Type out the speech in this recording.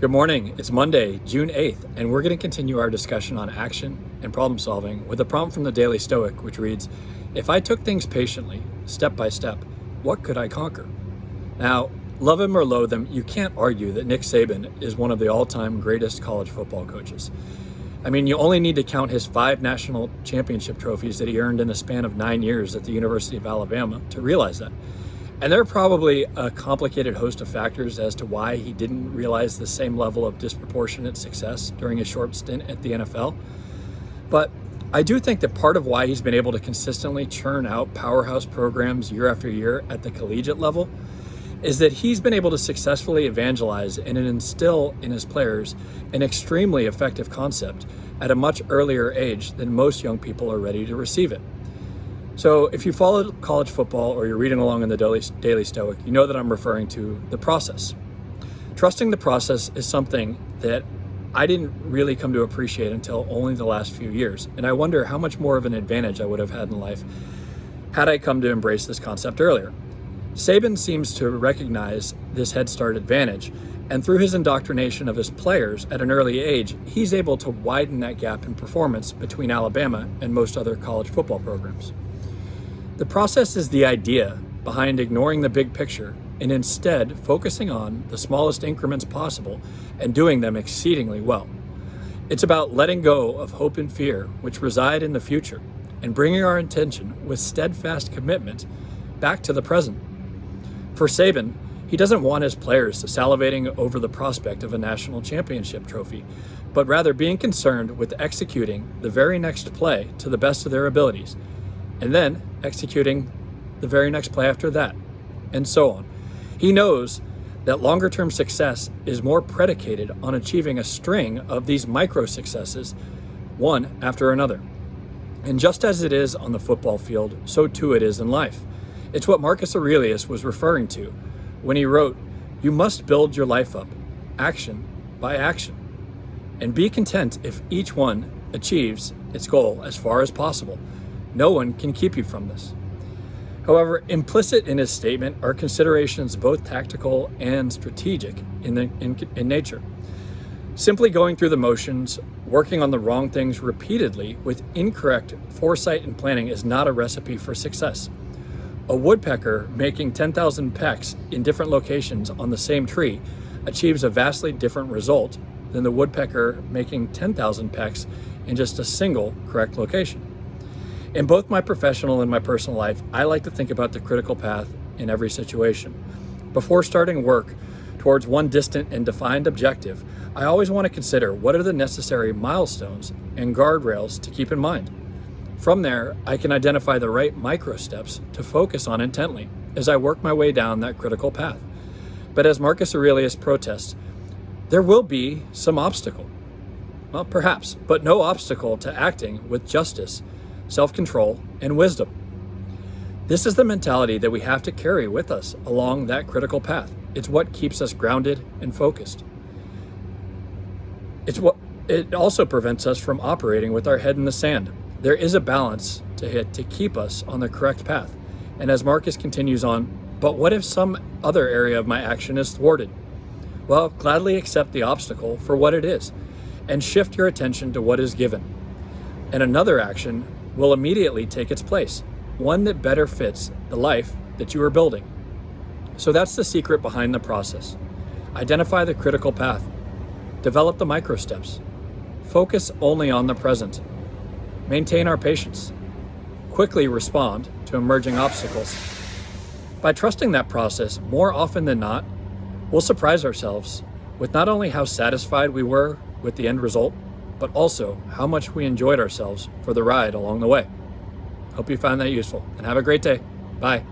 Good morning. It's Monday, June 8th, and we're going to continue our discussion on action and problem solving with a prompt from the Daily Stoic, which reads, "If I took things patiently, step by step, what could I conquer?" Now, love him or loathe him, you can't argue that Nick Saban is one of the all-time greatest college football coaches. I mean, you only need to count his 5 national championship trophies that he earned in a span of 9 years at the University of Alabama to realize that. And there are probably a complicated host of factors as to why he didn't realize the same level of disproportionate success during his short stint at the NFL. But I do think that part of why he's been able to consistently churn out powerhouse programs year after year at the collegiate level is that he's been able to successfully evangelize and instill in his players an extremely effective concept at a much earlier age than most young people are ready to receive it. So if you follow college football or you're reading along in the Daily Stoic, you know that I'm referring to the process. Trusting the process is something that I didn't really come to appreciate until only the last few years. And I wonder how much more of an advantage I would have had in life had I come to embrace this concept earlier. Saban seems to recognize this head start advantage, and through his indoctrination of his players at an early age, he's able to widen that gap in performance between Alabama and most other college football programs. The process is the idea behind ignoring the big picture and instead focusing on the smallest increments possible and doing them exceedingly well. It's about letting go of hope and fear, which reside in the future, and bringing our attention with steadfast commitment back to the present. For Saban, he doesn't want his players salivating over the prospect of a national championship trophy, but rather being concerned with executing the very next play to the best of their abilities, and then executing the very next play after that, and so on. He knows that longer-term success is more predicated on achieving a string of these micro successes, one after another. And just as it is on the football field, so too it is in life. It's what Marcus Aurelius was referring to when he wrote, "You must build your life up, action by action, and be content if each one achieves its goal as far as possible. No one can keep you from this." However, implicit in his statement are considerations both tactical and strategic in nature. Simply going through the motions, working on the wrong things repeatedly with incorrect foresight and planning is not a recipe for success. A woodpecker making 10,000 pecks in different locations on the same tree achieves a vastly different result than the woodpecker making 10,000 pecks in just a single correct location. In both my professional and my personal life, I like to think about the critical path in every situation. Before starting work towards one distant and defined objective, I always want to consider what are the necessary milestones and guardrails to keep in mind. From there, I can identify the right micro steps to focus on intently as I work my way down that critical path. But as Marcus Aurelius protests, there will be some obstacle. Well, perhaps, but no obstacle to acting with justice, self-control, and wisdom. This is the mentality that we have to carry with us along that critical path. It's what keeps us grounded and focused. It also prevents us from operating with our head in the sand. There is a balance to hit to keep us on the correct path. And as Marcus continues on, but what if some other area of my action is thwarted? Well, gladly accept the obstacle for what it is and shift your attention to what is given. And another action will immediately take its place, one that better fits the life that you are building. So that's the secret behind the process. Identify the critical path, develop the micro steps, focus only on the present, maintain our patience, quickly respond to emerging obstacles. By trusting that process, more often than not, we'll surprise ourselves with not only how satisfied we were with the end result, but also how much we enjoyed ourselves for the ride along the way. Hope you found that useful, and have a great day. Bye.